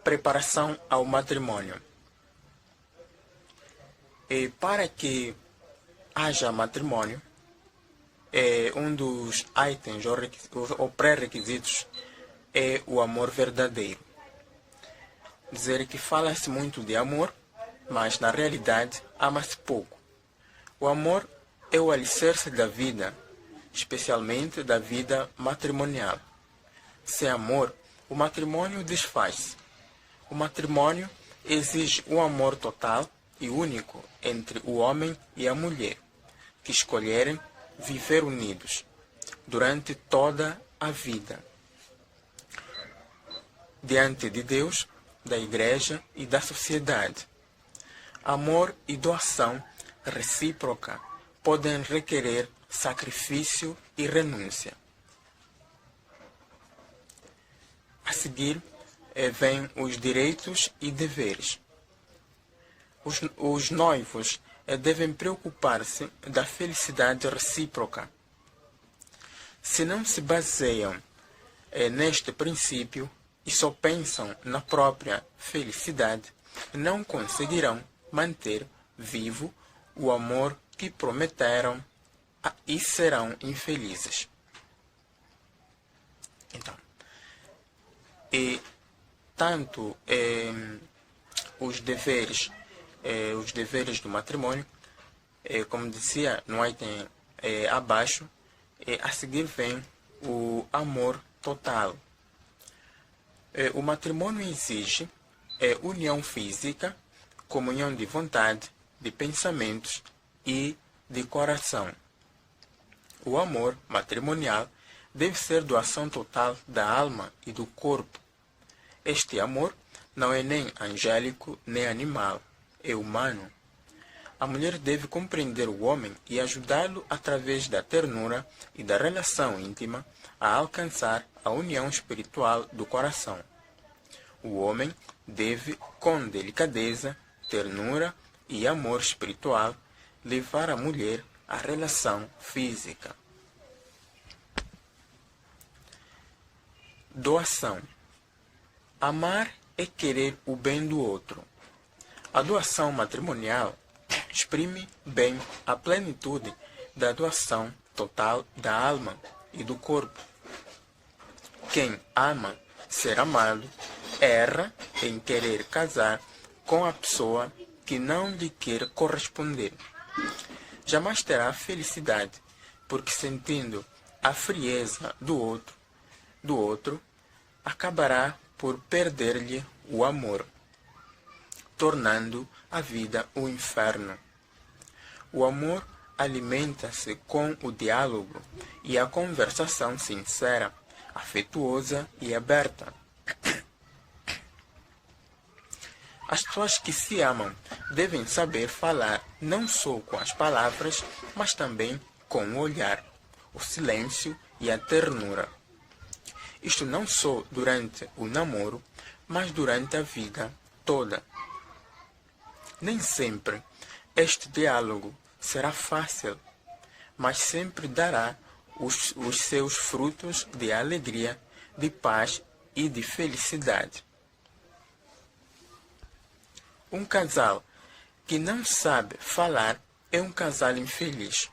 Preparação ao matrimônio. E para que haja matrimônio, um dos itens ou pré-requisitos é o amor verdadeiro. Dizer que fala-se muito de amor, mas na realidade ama-se pouco. O amor é o alicerce da vida, especialmente da vida matrimonial. Sem amor, o matrimônio desfaz-se. O matrimônio exige um amor total e único entre o homem e a mulher, que escolherem viver unidos durante toda a vida, diante de Deus, da Igreja e da sociedade. Amor e doação recíproca podem requerer sacrifício e renúncia. A seguir, vêm os direitos e deveres. Os noivos devem preocupar-se da felicidade recíproca. Se não se baseiam neste princípio e só pensam na própria felicidade, não conseguirão manter vivo o amor que prometeram e serão infelizes. Então, tanto os deveres do matrimônio, como dizia no item abaixo, a seguir vem o amor total. O matrimônio exige união física, comunhão de vontade, de pensamentos e de coração. O amor matrimonial deve ser doação total da alma e do corpo. Este amor não é nem angélico nem animal, é humano. A mulher deve compreender o homem e ajudá-lo através da ternura e da relação íntima a alcançar a união espiritual do coração. O homem deve, com delicadeza, ternura e amor espiritual, levar a mulher à relação física. Doação. Amar é querer o bem do outro. A doação matrimonial exprime bem a plenitude da doação total da alma e do corpo. Quem ama ser amado erra em querer casar com a pessoa que não lhe quer corresponder. Jamais terá felicidade, porque sentindo a frieza do outro, acabará por perder-lhe o amor, tornando a vida um inferno. O amor alimenta-se com o diálogo e a conversação sincera, afetuosa e aberta. As pessoas que se amam devem saber falar não só com as palavras, mas também com o olhar, o silêncio e a ternura. Isto não só durante o namoro, mas durante a vida toda. Nem sempre este diálogo será fácil, mas sempre dará os seus frutos de alegria, de paz e de felicidade. Um casal que não sabe falar é um casal infeliz.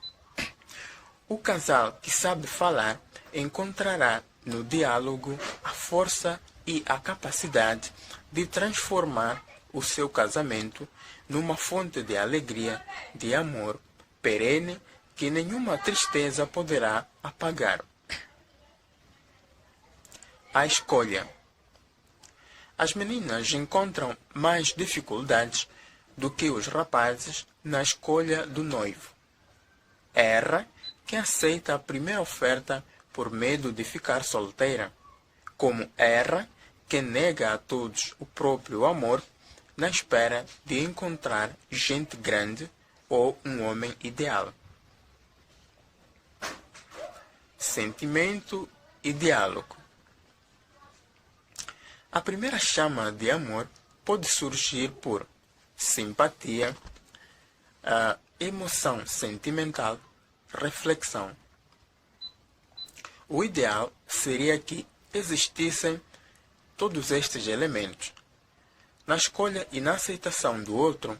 O casal que sabe falar encontrará no diálogo a força e a capacidade de transformar o seu casamento numa fonte de alegria, de amor perene que nenhuma tristeza poderá apagar. A escolha. As meninas encontram mais dificuldades do que os rapazes na escolha do noivo. Erra quem aceita a primeira oferta por medo de ficar solteira, como erra quem nega a todos o próprio amor na espera de encontrar gente grande ou um homem ideal. Sentimento e diálogo. A primeira chama de amor pode surgir por simpatia, emoção sentimental, reflexão. O ideal seria que existissem todos estes elementos, Na escolha e na aceitação do outro,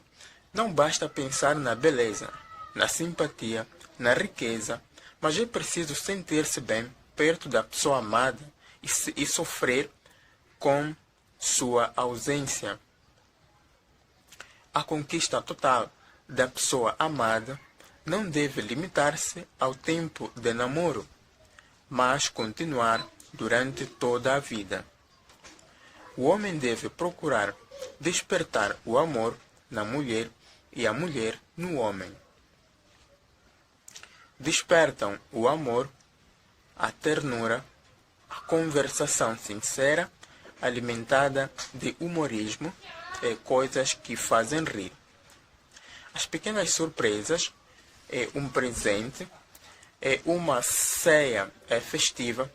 não basta pensar na beleza, na simpatia, na riqueza, mas é preciso sentir-se bem perto da pessoa amada e sofrer com sua ausência. A conquista total da pessoa amada não deve limitar-se ao tempo de namoro, mas continuar durante toda a vida. O homem deve procurar despertar o amor na mulher e a mulher no homem. Despertam o amor, a ternura, a conversação sincera, alimentada de humorismo e coisas que fazem rir. As pequenas surpresas, um presente, uma ceia festiva,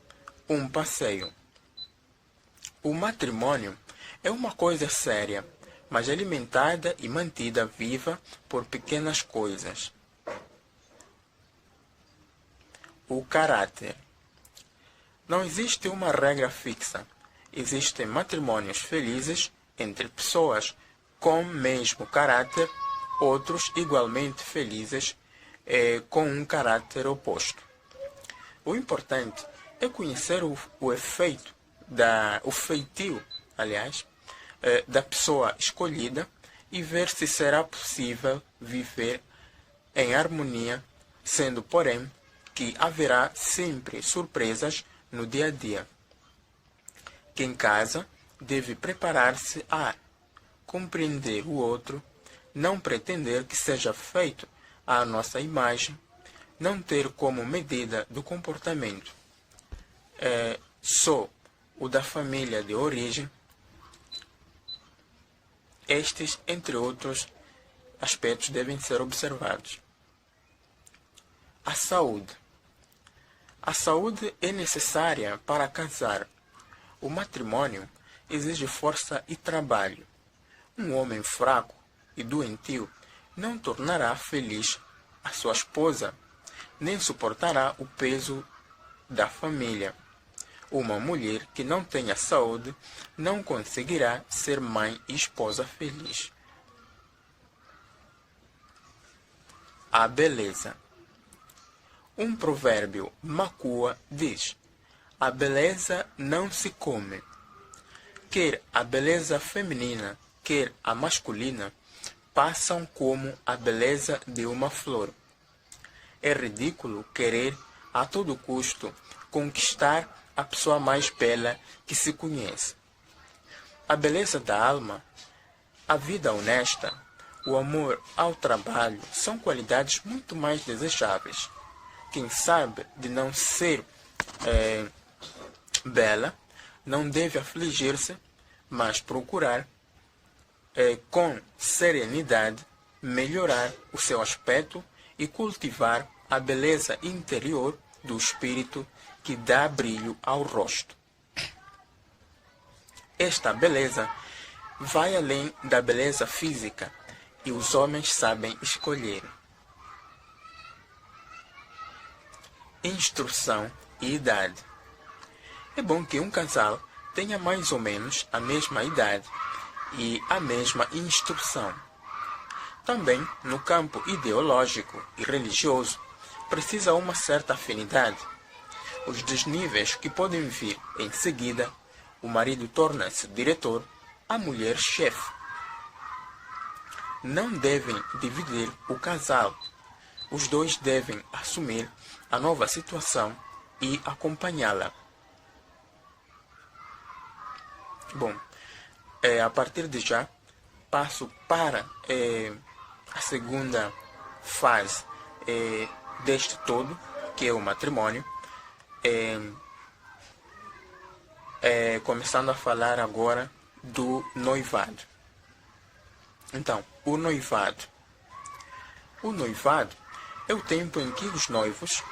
um passeio. O matrimônio é uma coisa séria, mas alimentada e mantida viva por pequenas coisas. O caráter. Não existe uma regra fixa. Existem matrimônios felizes entre pessoas com mesmo caráter, outros igualmente felizes com um caráter oposto. O importante é conhecer o efeito, o feitio, da pessoa escolhida e ver se será possível viver em harmonia, sendo, porém, que haverá sempre surpresas no dia a dia. Quem casa deve preparar-se a compreender o outro, não pretender que seja feito à nossa imagem, não ter como medida do comportamento só o da família de origem. Estes, entre outros aspectos, devem ser observados. A saúde. A saúde é necessária para casar. O matrimônio exige força e trabalho. Um homem fraco e doentio não tornará feliz a sua esposa, nem suportará o peso da família. Uma mulher que não tenha saúde não conseguirá ser mãe e esposa feliz. A beleza. Um provérbio macua diz: a beleza não se come. Quer a beleza feminina, quer a masculina, passam como a beleza de uma flor. É ridículo querer, a todo custo, conquistar a pessoa mais bela que se conhece. A beleza da alma, a vida honesta, o amor ao trabalho são qualidades muito mais desejáveis. Quem sabe de não ser bela não deve afligir-se, mas procurar com serenidade melhorar o seu aspecto e cultivar a beleza interior do espírito que dá brilho ao rosto. Esta beleza vai além da beleza física e os homens sabem escolher. Instrução e idade. É bom que um casal tenha mais ou menos a mesma idade e a mesma instrução. Também, no campo ideológico e religioso, precisa uma certa afinidade. Os desníveis que podem vir em seguida, o marido torna-se diretor, a mulher chefe. Não devem dividir o casal. Os dois devem assumir a nova situação e acompanhá-la. Bom, a partir de já, passo para a segunda fase deste todo, que é o matrimônio. Começando a falar agora do noivado. Então, o noivado. O noivado é o tempo em que os noivos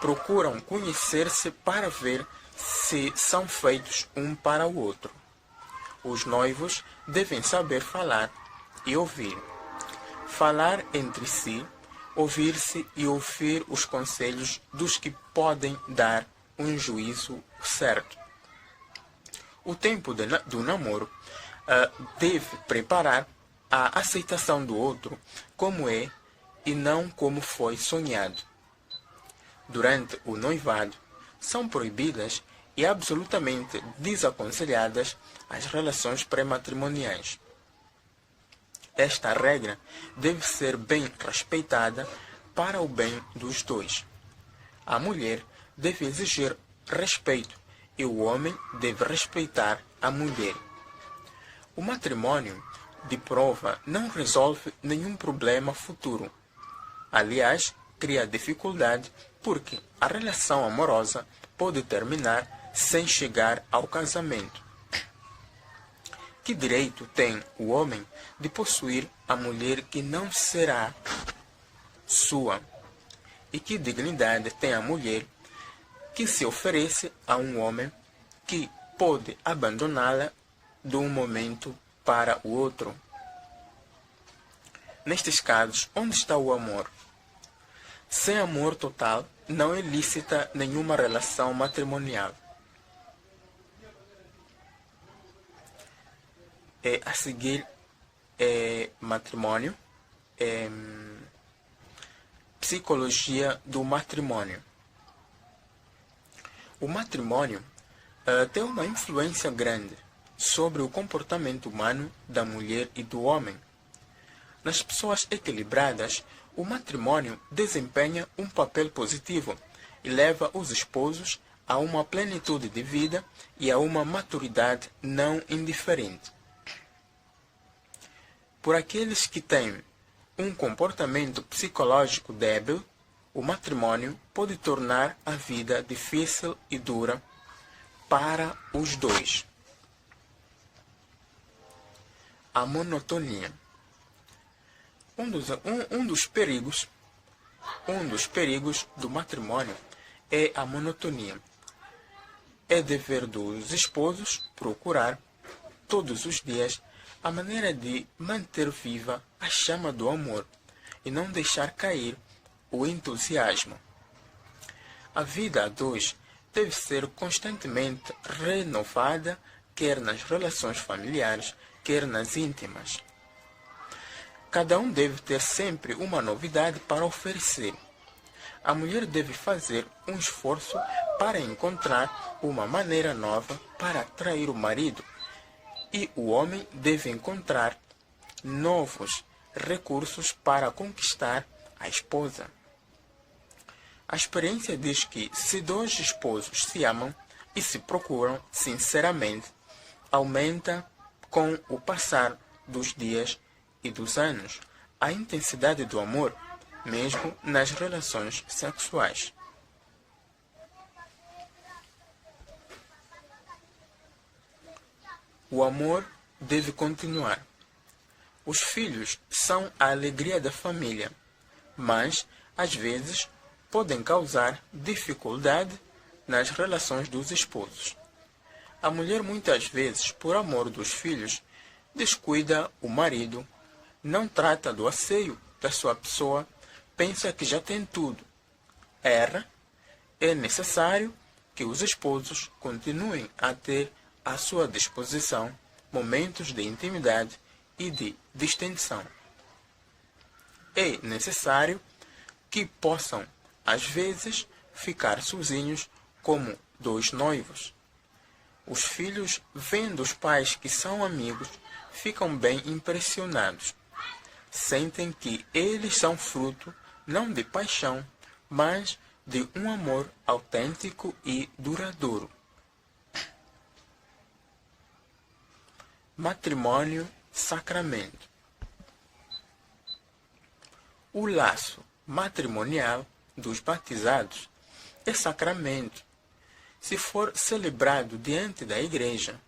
procuram conhecer-se para ver se são feitos um para o outro. Os noivos devem saber falar e ouvir. Falar entre si, ouvir-se e ouvir os conselhos dos que podem dar um juízo certo. O tempo do namoro deve preparar a aceitação do outro como é e não como foi sonhado. Durante o noivado, são proibidas e absolutamente desaconselhadas as relações pré-matrimoniais. Esta regra deve ser bem respeitada para o bem dos dois. A mulher deve exigir respeito e o homem deve respeitar a mulher. O matrimônio de prova não resolve nenhum problema futuro. Aliás, cria dificuldade porque a relação amorosa pode terminar sem chegar ao casamento. Que direito tem o homem de possuir a mulher que não será sua? E que dignidade tem a mulher que se oferece a um homem que pode abandoná-la de um momento para o outro? Nestes casos, onde está o amor? Sem amor total, não é lícita nenhuma relação matrimonial. A seguir, matrimônio, psicologia do matrimônio. O matrimônio tem uma influência grande sobre o comportamento humano da mulher e do homem. Nas pessoas equilibradas, o matrimônio desempenha um papel positivo e leva os esposos a uma plenitude de vida e a uma maturidade não indiferente. Por aqueles que têm um comportamento psicológico débil, o matrimônio pode tornar a vida difícil e dura para os dois. A monotonia. Um dos perigos do matrimônio é a monotonia. É dever dos esposos procurar, todos os dias, a maneira de manter viva a chama do amor e não deixar cair o entusiasmo. A vida a dois deve ser constantemente renovada, quer nas relações familiares, quer nas íntimas. Cada um deve ter sempre uma novidade para oferecer. A mulher deve fazer um esforço para encontrar uma maneira nova para atrair o marido, e o homem deve encontrar novos recursos para conquistar a esposa. A experiência diz que se dois esposos se amam e se procuram sinceramente, aumenta com o passar dos dias e dos anos a intensidade do amor, mesmo nas relações sexuais. O amor deve continuar. Os filhos são a alegria da família, mas, às vezes, podem causar dificuldade nas relações dos esposos. A mulher, muitas vezes, por amor dos filhos, descuida o marido, não trata do asseio da sua pessoa, pensa que já tem tudo. Erra. É necessário que os esposos continuem a ter à sua disposição momentos de intimidade e de distensão. É necessário que possam, às vezes, ficar sozinhos como dois noivos. Os filhos, vendo os pais que são amigos, ficam bem impressionados. Sentem que eles são fruto não de paixão, mas de um amor autêntico e duradouro. Matrimônio, sacramento. O laço matrimonial dos batizados é sacramento. Se for celebrado diante da igreja,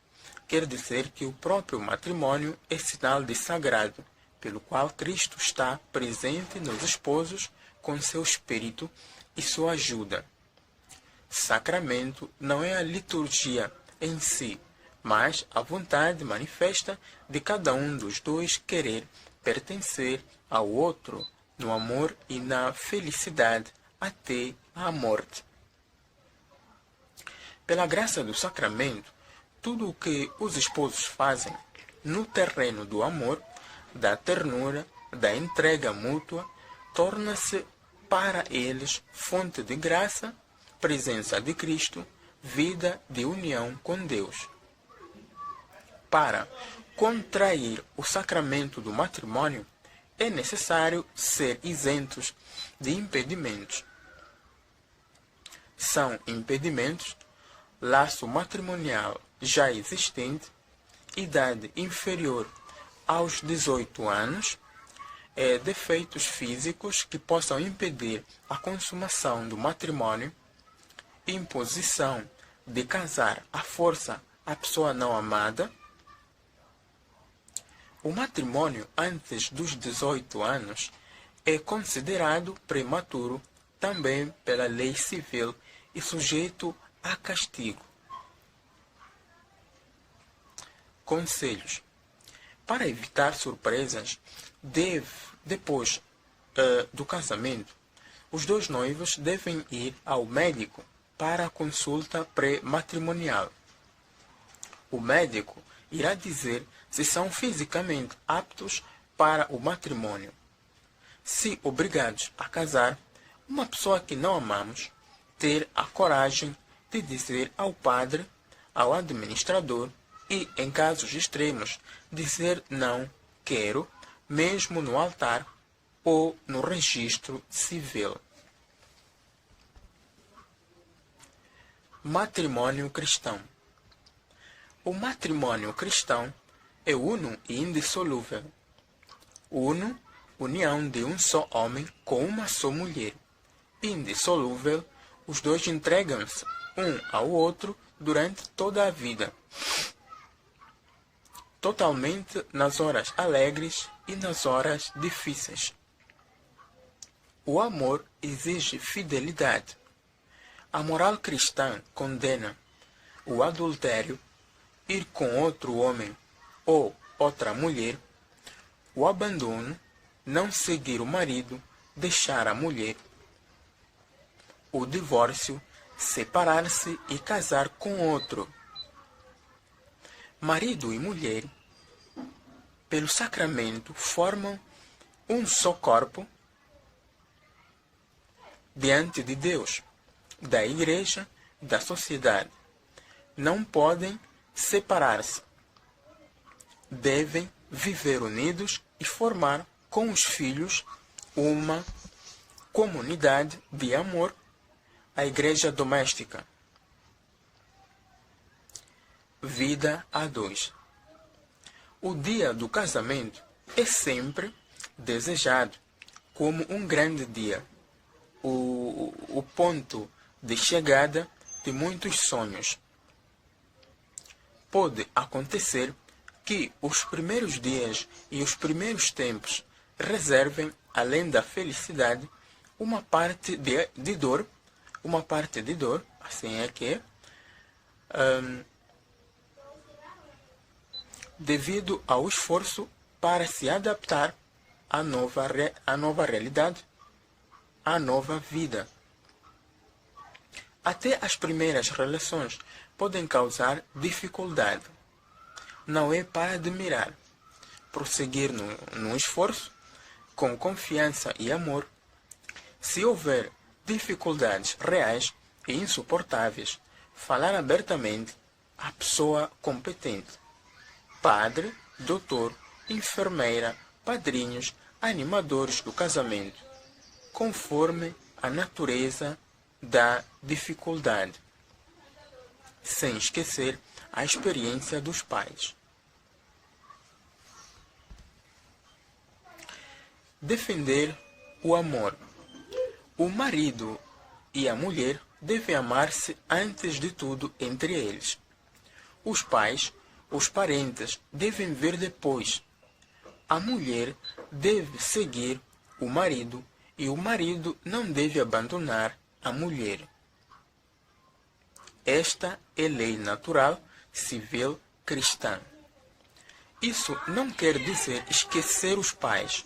quer dizer que o próprio matrimônio é sinal de sagrado, pelo qual Cristo está presente nos esposos com seu espírito e sua ajuda. Sacramento não é a liturgia em si, mas a vontade manifesta de cada um dos dois querer pertencer ao outro no amor e na felicidade até a morte. Pela graça do sacramento, tudo o que os esposos fazem no terreno do amor, da ternura, da entrega mútua, torna-se para eles fonte de graça, presença de Cristo, vida de união com Deus. Para contrair o sacramento do matrimônio, é necessário ser isentos de impedimentos. São impedimentos: laço matrimonial já existente, idade inferior aos 18 anos, defeitos físicos que possam impedir a consumação do matrimônio, imposição de casar à força a pessoa não amada. O matrimônio antes dos 18 anos é considerado prematuro também pela lei civil e sujeito a castigo. Conselhos: para evitar surpresas, depois do casamento, os dois noivos devem ir ao médico para a consulta pré-matrimonial. O médico irá dizer se são fisicamente aptos para o matrimônio. Se obrigados a casar, uma pessoa que não amamos, ter a coragem de dizer ao padre, ao administrador e, em casos extremos, dizer não quero, mesmo no altar ou no registro civil. Matrimônio cristão. O matrimônio cristão é uno e indissolúvel. Uno, união de um só homem com uma só mulher. Indissolúvel, os dois entregam-se um ao outro durante toda a vida, totalmente nas horas alegres e nas horas difíceis. O amor exige fidelidade. A moral cristã condena o adultério, ir com outro homem ou outra mulher, o abandono, não seguir o marido, deixar a mulher, o divórcio, separar-se e casar com outro. Marido e mulher, pelo sacramento, formam um só corpo diante de Deus, da Igreja, da sociedade. Não podem separar-se. Devem viver unidos e formar com os filhos uma comunidade de amor, a igreja doméstica. Vida a dois. O dia do casamento é sempre desejado como um grande dia, o ponto de chegada de muitos sonhos. Pode acontecer que os primeiros dias e os primeiros tempos reservem, além da felicidade, uma parte de dor, assim é que é, devido ao esforço para se adaptar à nova realidade, à nova vida. Até as primeiras relações podem causar dificuldade. Não é para admirar. Prosseguir no esforço, com confiança e amor. Se houver dificuldades reais e insuportáveis, falar abertamente à pessoa competente. Padre, doutor, enfermeira, padrinhos, animadores do casamento, conforme a natureza da dificuldade, sem esquecer a experiência dos pais. Defender o amor. O marido e a mulher devem amar-se antes de tudo entre eles. Os pais, os parentes devem vir depois. A mulher deve seguir o marido e o marido não deve abandonar a mulher. Esta é lei natural, civil, cristã. Isso não quer dizer esquecer os pais.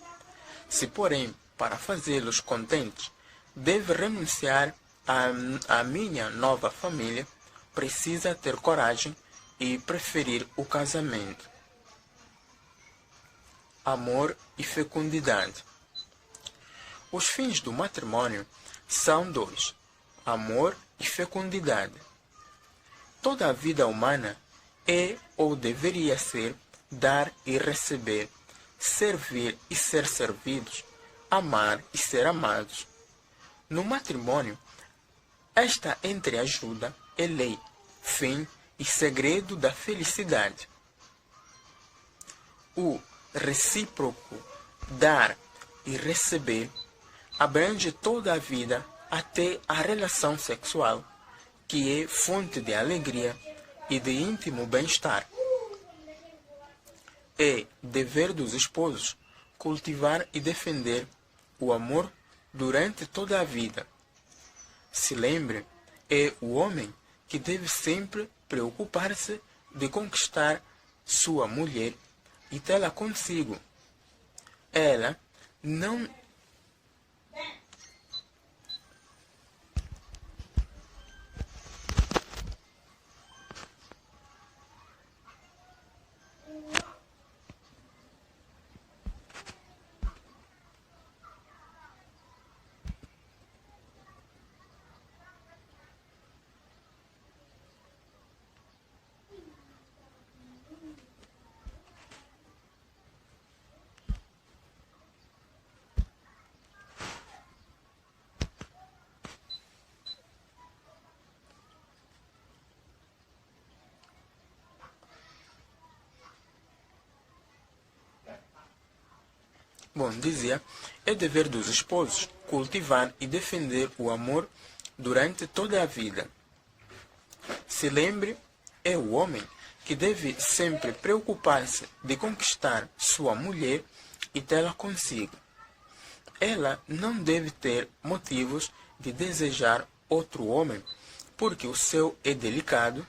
Se, porém, para fazê-los contentes, deve renunciar à minha nova família, precisa ter coragem e preferir o casamento. Amor e fecundidade. Os fins do matrimônio são dois: amor e fecundidade. Toda a vida humana é ou deveria ser dar e receber, servir e ser servidos, amar e ser amados. No matrimônio, esta entreajuda é lei, fim e segredo da felicidade. O recíproco dar e receber abrange toda a vida até a relação sexual, que é fonte de alegria e de íntimo bem-estar. É dever dos esposos cultivar e defender o amor durante toda a vida. Se lembre, é o homem que deve sempre preocupar-se de conquistar sua mulher e tê-la consigo. Ela não dizia, é dever dos esposos cultivar e defender o amor durante toda a vida. Se lembre, é o homem que deve sempre preocupar-se de conquistar sua mulher e tê-la consigo. Ela não deve ter motivos de desejar outro homem, porque o seu é delicado,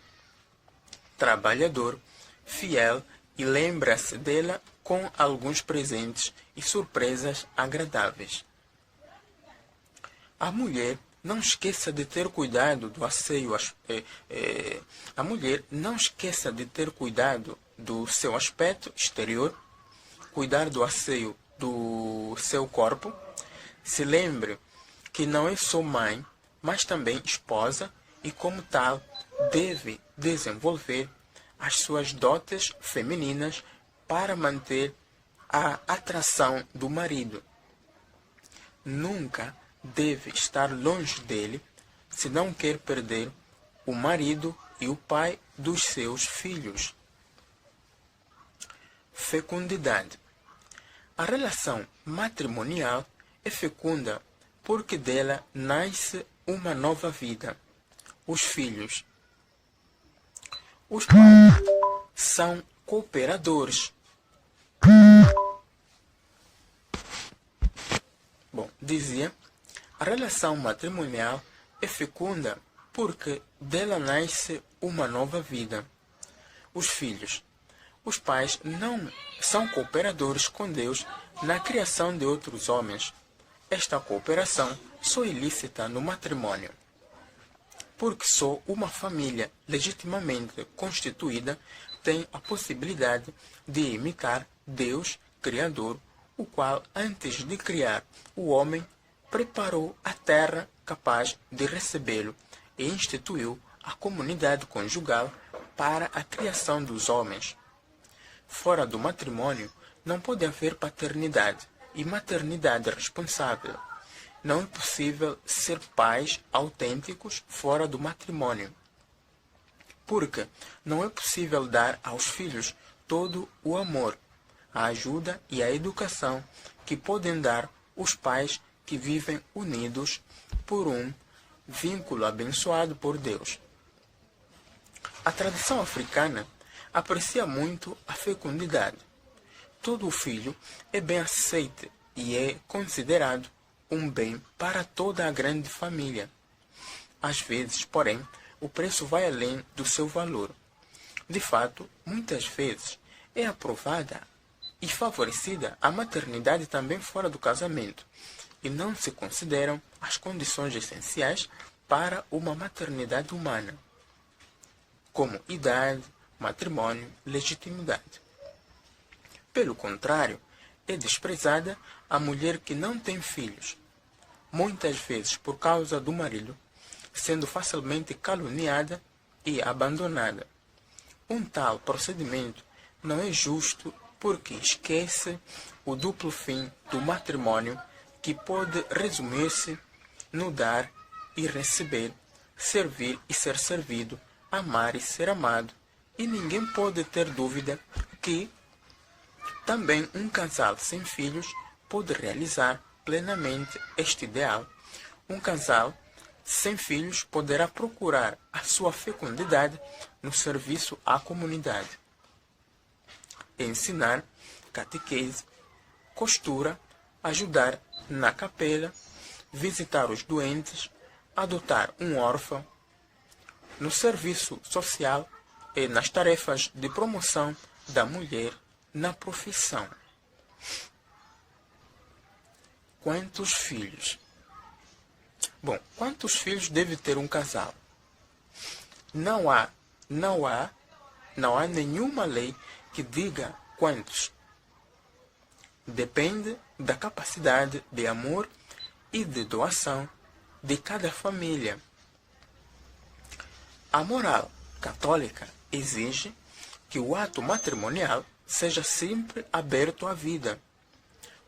trabalhador, fiel e lembra-se dela com alguns presentes e surpresas agradáveis. A mulher não esqueça de ter cuidado do asseio. A mulher não esqueça de ter cuidado do seu aspecto exterior, cuidar do asseio do seu corpo. Se lembre que não é só mãe, mas também esposa e, como tal, deve desenvolver as suas dotes femininas para manter a atração do marido. Nunca deve estar longe dele se não quer perder o marido e o pai dos seus filhos. Fecundidade. A relação matrimonial é fecunda porque dela nasce uma nova vida. Os filhos. Os pais são cooperadores. Dizia, a relação matrimonial é fecunda porque dela nasce uma nova vida. Os filhos. Os pais não são cooperadores com Deus na criação de outros homens. Esta cooperação só é lícita no matrimônio, porque só uma família legitimamente constituída tem a possibilidade de imitar Deus, Criador, o qual, antes de criar o homem, preparou a terra capaz de recebê-lo e instituiu a comunidade conjugal para a criação dos homens. Fora do matrimônio, não pode haver paternidade e maternidade responsável. Não é possível ser pais autênticos fora do matrimônio, porque não é possível dar aos filhos todo o amor, a ajuda e a educação que podem dar os pais que vivem unidos por um vínculo abençoado por Deus. A tradição africana aprecia muito a fecundidade. Todo filho é bem aceite e é considerado um bem para toda a grande família. Às vezes, porém, o preço vai além do seu valor. De fato, muitas vezes é aprovada e favorecida a maternidade também fora do casamento, e não se consideram as condições essenciais para uma maternidade humana, como idade, matrimônio, legitimidade. Pelo contrário, é desprezada a mulher que não tem filhos, muitas vezes por causa do marido, sendo facilmente caluniada e abandonada. Um tal procedimento não é justo porque esquece o duplo fim do matrimônio, que pode resumir-se no dar e receber, servir e ser servido, amar e ser amado, e ninguém pode ter dúvida que também um casal sem filhos pode realizar plenamente este ideal. Um casal sem filhos poderá procurar a sua fecundidade no serviço à comunidade, ensinar, catequese, costura, ajudar na capela, visitar os doentes, adotar um órfão, no serviço social e nas tarefas de promoção da mulher na profissão. Quantos filhos? Bom, quantos filhos deve ter um casal? Não há nenhuma lei que diga quantos. Depende da capacidade de amor e de doação de cada família. A moral católica exige que o ato matrimonial seja sempre aberto à vida.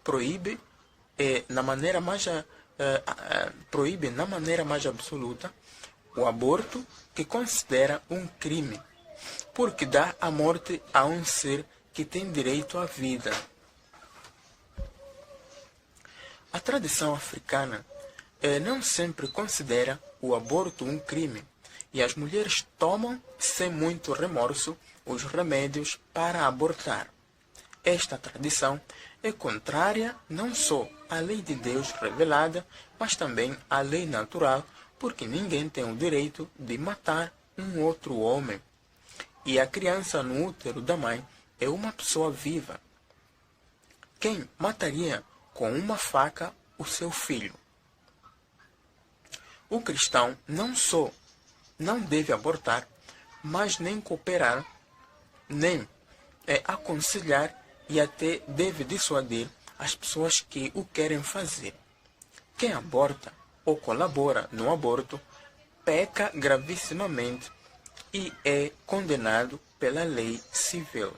Proíbe na maneira mais absoluta o aborto, que considera um crime, porque dá a morte a um ser que tem direito à vida. A tradição africana não sempre considera o aborto um crime, e as mulheres tomam, sem muito remorso, os remédios para abortar. Esta tradição é contrária não só à lei de Deus revelada, mas também à lei natural, porque ninguém tem o direito de matar um outro homem. E a criança no útero da mãe é uma pessoa viva. Quem mataria com uma faca o seu filho? O cristão não só não deve abortar, mas nem cooperar, nem aconselhar, e até deve dissuadir as pessoas que o querem fazer. Quem aborta ou colabora no aborto peca gravissimamente e é condenado pela lei civil.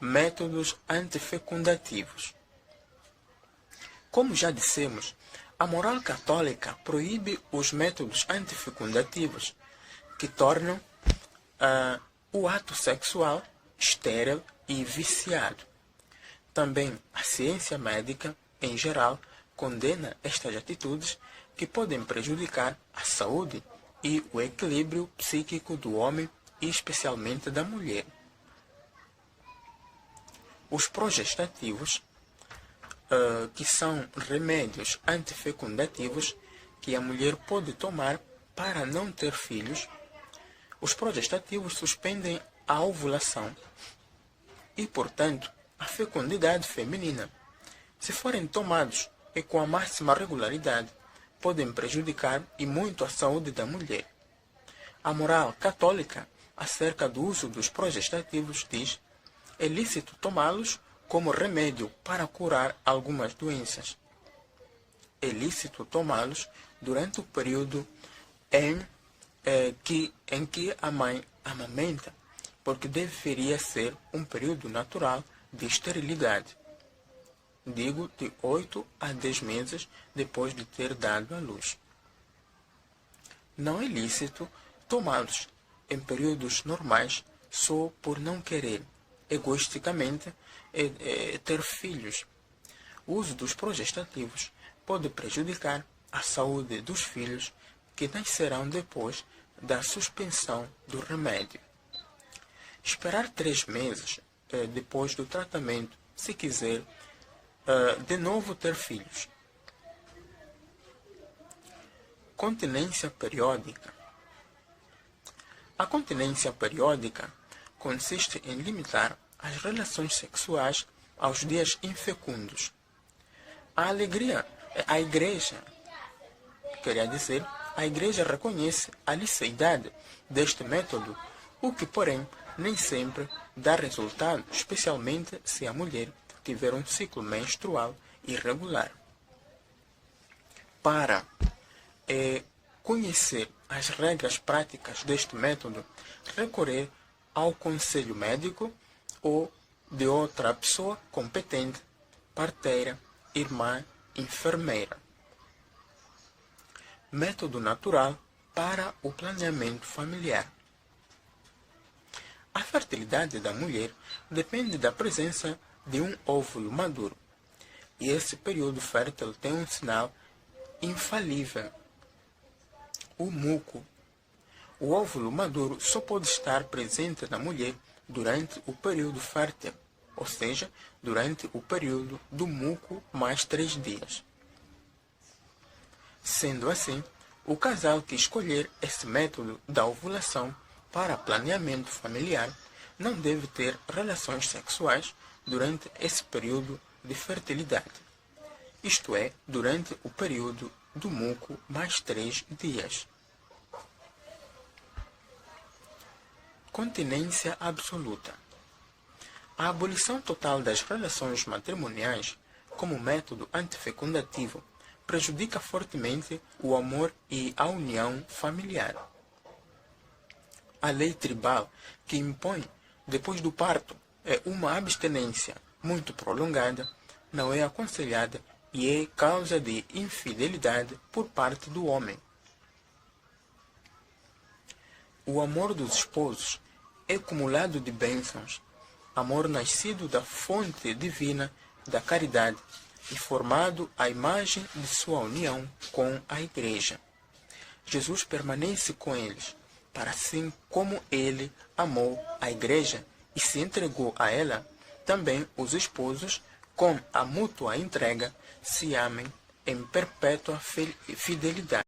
Métodos antifecundativos. Como já dissemos, a moral católica proíbe os métodos antifecundativos, que tornam o ato sexual estéril e viciado. Também a ciência médica, em geral, condena estas atitudes, que podem prejudicar a saúde e o equilíbrio psíquico do homem e especialmente da mulher. Os progestativos, que são remédios antifecundativos que a mulher pode tomar para não ter filhos. Os progestativos suspendem a ovulação e, portanto, a fecundidade feminina. Se forem tomados e com a máxima regularidade, podem prejudicar e muito a saúde da mulher. A moral católica acerca do uso dos progestativos diz: é lícito tomá-los como remédio para curar algumas doenças. É lícito tomá-los durante o período em que a mãe amamenta, porque deveria ser um período natural de esterilidade. Digo, de 8 a 10 meses depois de ter dado à luz. Não é lícito tomá-los em períodos normais só por não querer, egoisticamente, ter filhos. O uso dos progestativos pode prejudicar a saúde dos filhos que nascerão depois da suspensão do remédio. Esperar 3 meses depois do tratamento, se quiser de novo ter filhos. Continência periódica. A continência periódica consiste em limitar as relações sexuais aos dias infecundos. A Igreja, a Igreja reconhece a liceidade deste método, o que, porém, nem sempre dá resultado, especialmente se a mulher tiver um ciclo menstrual irregular. Para conhecer as regras práticas deste método, recorrer ao conselho médico ou de outra pessoa competente, parteira, irmã, enfermeira. Método natural para o planeamento familiar. A fertilidade da mulher depende da presença de um óvulo maduro, e esse período fértil tem um sinal infalível: o muco. O óvulo maduro só pode estar presente na mulher durante o período fértil, ou seja, durante o período do muco mais 3 dias. Sendo assim, o casal que escolher esse método da ovulação para planeamento familiar não deve ter relações sexuais durante esse período de fertilidade, isto é, durante o período do muco mais 3 dias. Continência absoluta. A abolição total das relações matrimoniais como método antifecundativo prejudica fortemente o amor e a união familiar. A lei tribal que impõe, depois do parto, uma abstinência muito prolongada, não é aconselhada e é causa de infidelidade por parte do homem. O amor dos esposos é cumulado de bênçãos, amor nascido da fonte divina da caridade e formado à imagem de sua união com a Igreja. Jesus permanece com eles, para assim como ele amou a Igreja e se entregou a ela, também os esposos, com a mútua entrega, se amem em perpétua fidelidade.